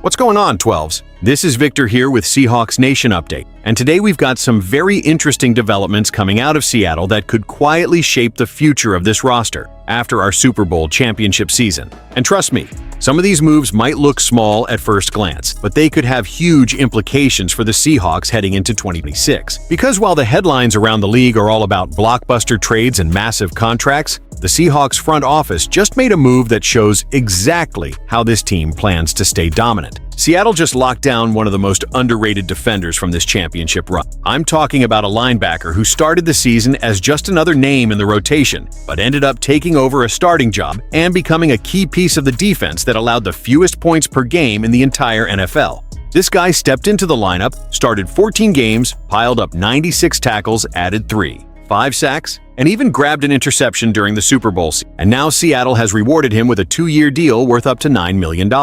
What's going on, 12s? This is Victor here with Seahawks Nation Update, and today we've got some very interesting developments coming out of Seattle that could quietly shape the future of this roster after our Super Bowl championship season. And trust me, some of these moves might look small at first glance, but they could have huge implications for the Seahawks heading into 2026. Because while the headlines around the league are all about blockbuster trades and massive contracts, the Seahawks front office just made a move that shows exactly how this team plans to stay dominant. Seattle just locked down one of the most underrated defenders from this championship run. I'm talking about a linebacker who started the season as just another name in the rotation, but ended up taking over a starting job and becoming a key piece of the defense that allowed the fewest points per game in the entire NFL. This guy stepped into the lineup, started 14 games, piled up 96 tackles, added 5 sacks, and even grabbed an interception during the Super Bowl season. And now Seattle has rewarded him with a 2-year deal worth up to $9 million.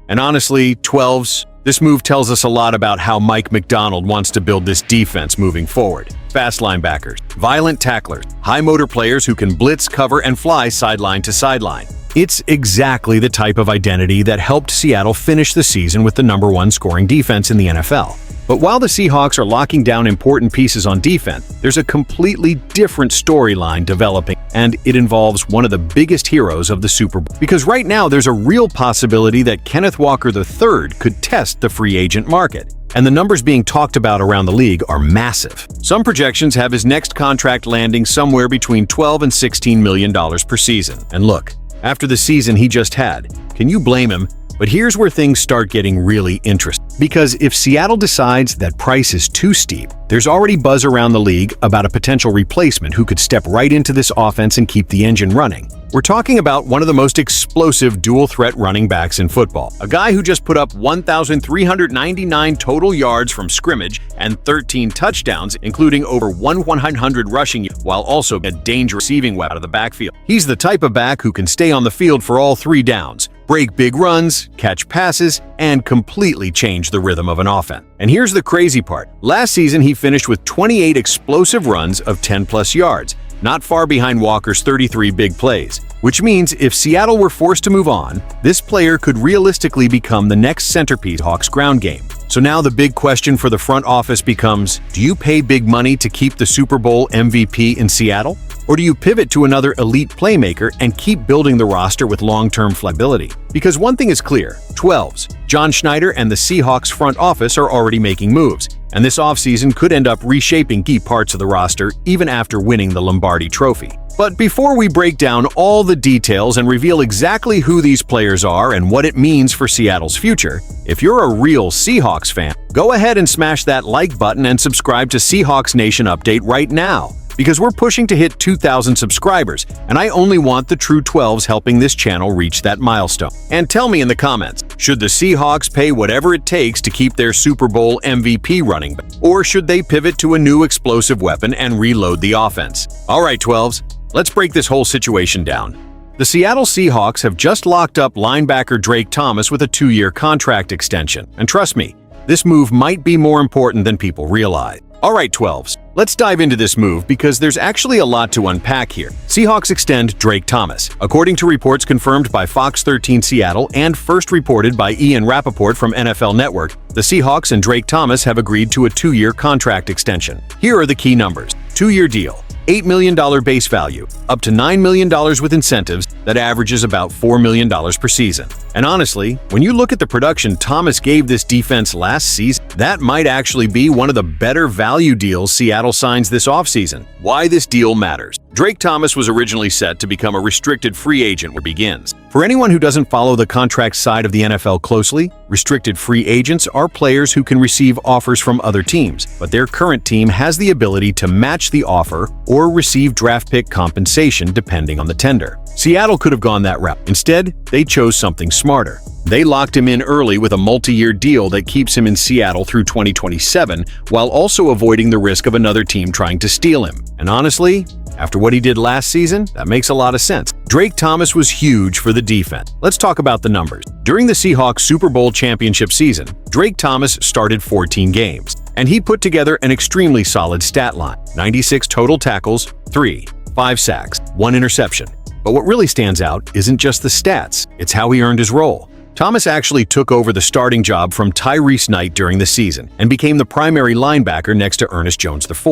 And honestly, 12s, this move tells us a lot about how Mike Macdonald wants to build this defense moving forward. Fast linebackers, violent tacklers, high motor players who can blitz, cover, and fly sideline to sideline. It's exactly the type of identity that helped Seattle finish the season with the #1 scoring defense in the NFL. But while the Seahawks are locking down important pieces on defense, there's a completely different storyline developing, and it involves one of the biggest heroes of the Super Bowl. Because right now, there's a real possibility that Kenneth Walker III could test the free agent market. And the numbers being talked about around the league are massive. Some projections have his next contract landing somewhere between $12 and $16 million per season. And look, after the season he just had, can you blame him? But here's where things start getting really interesting. Because if Seattle decides that price is too steep, there's already buzz around the league about a potential replacement who could step right into this offense and keep the engine running. We're talking about one of the most explosive dual-threat running backs in football. A guy who just put up 1,399 total yards from scrimmage and 13 touchdowns, including over 100 rushing yards, while also a dangerous receiving weapon out of the backfield. He's the type of back who can stay on the field for all 3 downs, break big runs, catch passes, and completely change the rhythm of an offense. And here's the crazy part. Last season, he finished with 28 explosive runs of 10-plus yards, not far behind Walker's 33 big plays. Which means if Seattle were forced to move on, this player could realistically become the next centerpiece of Hawks' ground game. So now the big question for the front office becomes, do you pay big money to keep the Super Bowl MVP in Seattle? Or do you pivot to another elite playmaker and keep building the roster with long-term flexibility? Because one thing is clear, 12s, John Schneider and the Seahawks front office are already making moves, and this offseason could end up reshaping key parts of the roster even after winning the Lombardi Trophy. But before we break down all the details and reveal exactly who these players are and what it means for Seattle's future, if you're a real Seahawks fan, go ahead and smash that like button and subscribe to Seahawks Nation Update right now. Because we're pushing to hit 2,000 subscribers, and I only want the true 12s helping this channel reach that milestone. And tell me in the comments, should the Seahawks pay whatever it takes to keep their Super Bowl MVP running, or should they pivot to a new explosive weapon and reload the offense? All right, 12s, let's break this whole situation down. The Seattle Seahawks have just locked up linebacker Drake Thomas with a 2-year contract extension. And trust me, this move might be more important than people realize. All right, 12s, let's dive into this move because there's actually a lot to unpack here. Seahawks extend Drake Thomas. According to reports confirmed by Fox 13 Seattle and first reported by Ian Rappaport from NFL Network, the Seahawks and Drake Thomas have agreed to a 2-year contract extension. Here are the key numbers. 2-year deal. $8 million base value, up to $9 million with incentives that averages about $4 million per season. And honestly, when you look at the production Thomas gave this defense last season, that might actually be one of the better value deals Seattle signs this offseason. Why this deal matters. Drake Thomas was originally set to become a restricted free agent where it begins. For anyone who doesn't follow the contract side of the NFL closely, restricted free agents are players who can receive offers from other teams, but their current team has the ability to match the offer or receive draft pick compensation depending on the tender. Seattle could have gone that route. Instead, they chose something smarter. They locked him in early with a multi-year deal that keeps him in Seattle through 2027, while also avoiding the risk of another team trying to steal him. And honestly, after what he did last season, that makes a lot of sense. Drake Thomas was huge for the defense. Let's talk about the numbers. During the Seahawks Super Bowl championship season, Drake Thomas started 14 games, and he put together an extremely solid stat line. 96 total tackles, 5 sacks, 1 interception. But what really stands out isn't just the stats, it's how he earned his role. Thomas actually took over the starting job from Tyrese Knight during the season and became the primary linebacker next to Ernest Jones IV.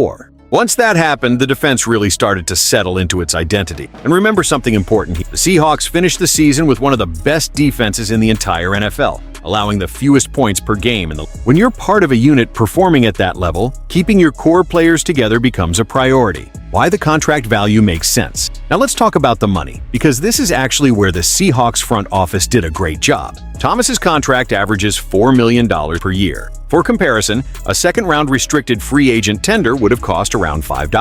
Once that happened, the defense really started to settle into its identity. And remember something important here. The Seahawks finished the season with one of the best defenses in the entire NFL, allowing the fewest points per game. When you're part of a unit performing at that level, keeping your core players together becomes a priority. Why the contract value makes sense. Now let's talk about the money, because this is actually where the Seahawks front office did a great job. Thomas's contract averages $4 million per year. For comparison, a second-round restricted free agent tender would have cost around $5,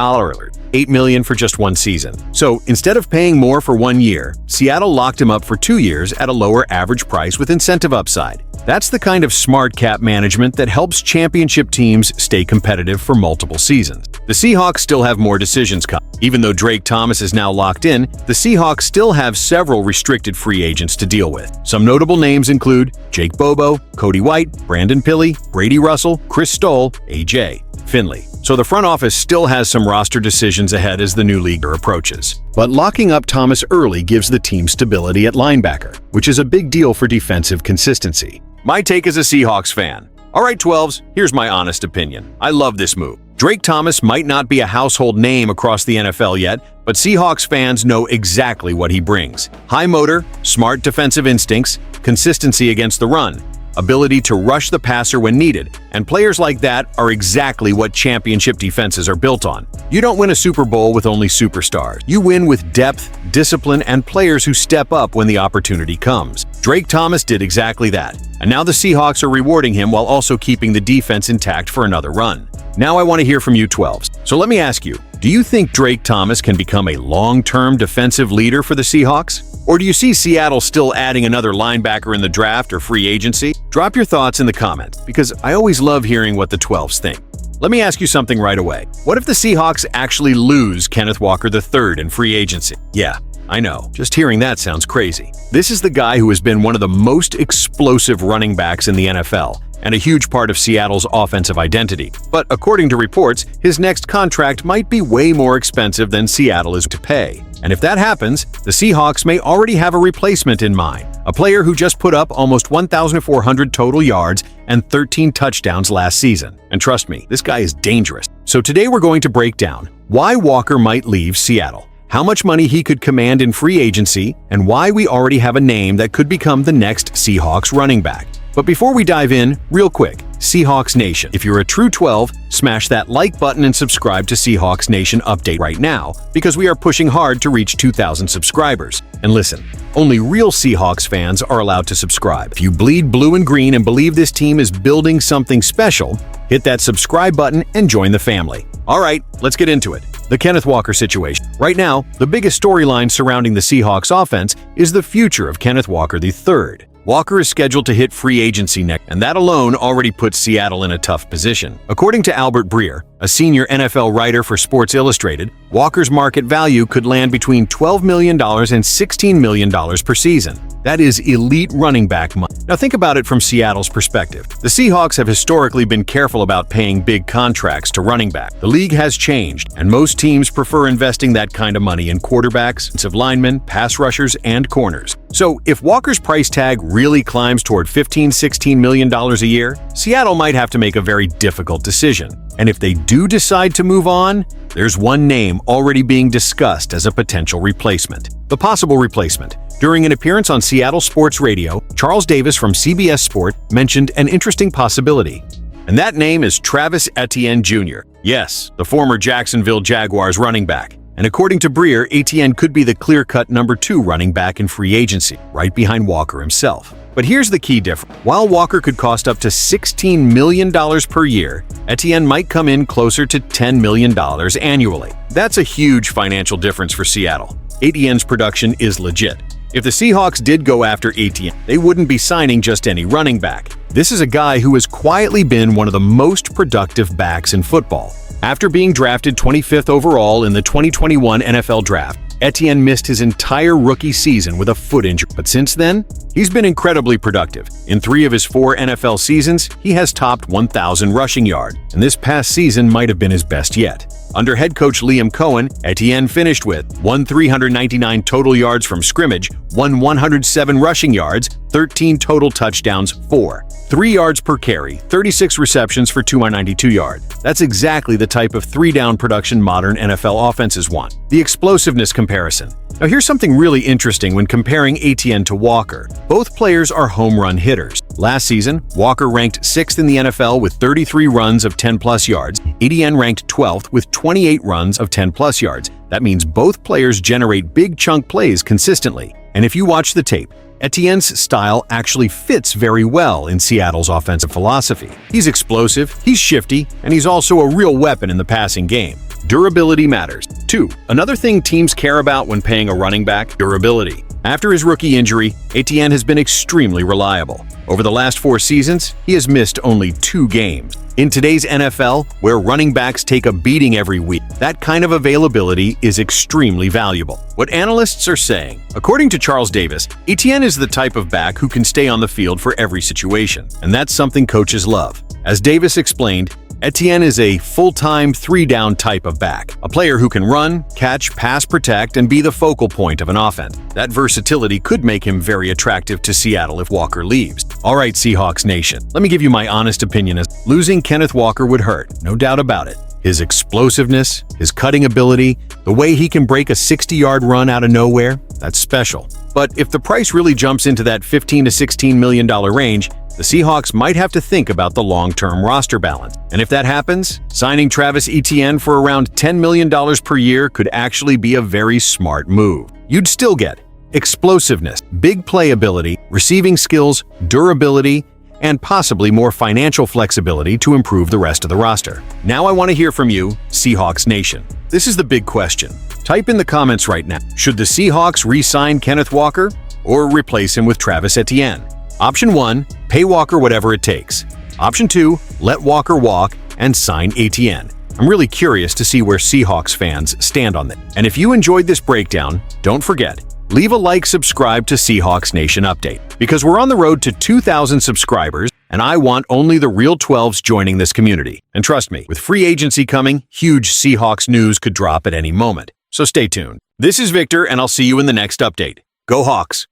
$8 million for just one season. So instead of paying more for 1 year, Seattle locked him up for 2 years at a lower average price with incentive upside. That's the kind of smart cap management that helps championship teams stay competitive for multiple seasons. The Seahawks still have more decisions coming. Even though Drake Thomas is now locked in, the Seahawks still have several restricted free agents to deal with. Some notable names include Jake Bobo, Cody White, Brandon Pilley, Brady Russell, Chris Stoll, A.J. Finley. So the front office still has some roster decisions ahead as the new league approaches. But locking up Thomas early gives the team stability at linebacker, which is a big deal for defensive consistency. My take as a Seahawks fan. All right, 12s, here's my honest opinion. I love this move. Drake Thomas might not be a household name across the NFL yet, but Seahawks fans know exactly what he brings. High motor, smart defensive instincts, consistency against the run, ability to rush the passer when needed, and players like that are exactly what championship defenses are built on. You don't win a Super Bowl with only superstars. You win with depth, discipline, and players who step up when the opportunity comes. Drake Thomas did exactly that, and now the Seahawks are rewarding him while also keeping the defense intact for another run. Now I want to hear from you 12s. So let me ask you, do you think Drake Thomas can become a long-term defensive leader for the Seahawks? Or do you see Seattle still adding another linebacker in the draft or free agency? Drop your thoughts in the comments, because I always love hearing what the 12s think. Let me ask you something right away. What if the Seahawks actually lose Kenneth Walker III in free agency? Yeah, I know. Just hearing that sounds crazy. This is the guy who has been one of the most explosive running backs in the NFL, and a huge part of Seattle's offensive identity. But according to reports, his next contract might be way more expensive than Seattle is to pay. And if that happens, the Seahawks may already have a replacement in mind, a player who just put up almost 1,400 total yards and 13 touchdowns last season. And trust me, this guy is dangerous. So today we're going to break down why Walker might leave Seattle, how much money he could command in free agency, and why we already have a name that could become the next Seahawks running back. But before we dive in, real quick, Seahawks Nation. If you're a true 12, smash that like button and subscribe to Seahawks Nation Update right now, because we are pushing hard to reach 2,000 subscribers. And listen, only real Seahawks fans are allowed to subscribe. If you bleed blue and green and believe this team is building something special, hit that subscribe button and join the family. All right, let's get into it. The Kenneth Walker situation. Right now, the biggest storyline surrounding the Seahawks offense is the future of Kenneth Walker III. Walker is scheduled to hit free agency next, and that alone already puts Seattle in a tough position. According to Albert Breer, a senior NFL writer for Sports Illustrated, Walker's market value could land between $12 million and $16 million per season. That is elite running back money. Now think about it from Seattle's perspective. The Seahawks have historically been careful about paying big contracts to running back. The league has changed, and most teams prefer investing that kind of money in quarterbacks, defensive linemen, pass rushers, and corners. So if Walker's price tag really climbs toward $15–16 million a year, Seattle might have to make a very difficult decision. And if they do decide to move on, there's one name already being discussed as a potential replacement. The possible replacement. During an appearance on Seattle Sports Radio, Charles Davis from CBS Sport mentioned an interesting possibility. And that name is Travis Etienne Jr. Yes, the former Jacksonville Jaguars running back. And according to Breer, Etienne could be the clear-cut number 2 running back in free agency, right behind Walker himself. But here's the key difference. While Walker could cost up to $16 million per year, Etienne might come in closer to $10 million annually. That's a huge financial difference for Seattle. Etienne's production is legit. If the Seahawks did go after Etienne, they wouldn't be signing just any running back. This is a guy who has quietly been one of the most productive backs in football. After being drafted 25th overall in the 2021 NFL Draft, Etienne missed his entire rookie season with a foot injury. But since then, he's been incredibly productive. In 3 of his 4 NFL seasons, he has topped 1,000 rushing yards, and this past season might have been his best yet. Under head coach Liam Cohen, Etienne finished with 399 total yards from scrimmage, 107 rushing yards, 13 total touchdowns, 3 yards per carry, 36 receptions for 292 yards. That's exactly the type of three-down production modern NFL offenses want. The explosiveness comparison. Now here's something really interesting when comparing Etienne to Walker. Both players are home run hitters. Last season, Walker ranked 6th in the NFL with 33 runs of 10-plus yards. Etienne ranked 12th with 28 runs of 10-plus yards. That means both players generate big chunk plays consistently. And if you watch the tape, Etienne's style actually fits very well in Seattle's offensive philosophy. He's explosive, he's shifty, and he's also a real weapon in the passing game. Durability matters. 2. Another thing teams care about when paying a running back: durability. After his rookie injury, Etienne has been extremely reliable. Over the last 4 seasons, he has missed only 2 games. In today's NFL, where running backs take a beating every week, that kind of availability is extremely valuable. What analysts are saying: according to Charles Davis, Etienne is the type of back who can stay on the field for every situation, and that's something coaches love. As Davis explained, Etienne is a full-time, three-down type of back, a player who can run, catch, pass, protect, and be the focal point of an offense. That versatility could make him very attractive to Seattle if Walker leaves. All right, Seahawks Nation, let me give you my honest opinion. As losing Kenneth Walker would hurt, no doubt about it. His explosiveness, his cutting ability, the way he can break a 60-yard run out of nowhere, that's special. But if the price really jumps into that $15 to $16 million range, the Seahawks might have to think about the long-term roster balance. And if that happens, signing Travis Etienne for around $10 million per year could actually be a very smart move. You'd still get explosiveness, big playability, receiving skills, durability, and possibly more financial flexibility to improve the rest of the roster. Now I want to hear from you, Seahawks Nation. This is the big question. Type in the comments right now. Should the Seahawks re-sign Kenneth Walker or replace him with Travis Etienne? Option 1, pay Walker whatever it takes. Option 2, let Walker walk and sign Etienne. I'm really curious to see where Seahawks fans stand on this. And if you enjoyed this breakdown, don't forget, leave a like, subscribe to Seahawks Nation Update, because we're on the road to 2,000 subscribers, and I want only the real 12s joining this community. And trust me, with free agency coming, huge Seahawks news could drop at any moment. So stay tuned. This is Victor, and I'll see you in the next update. Go Hawks!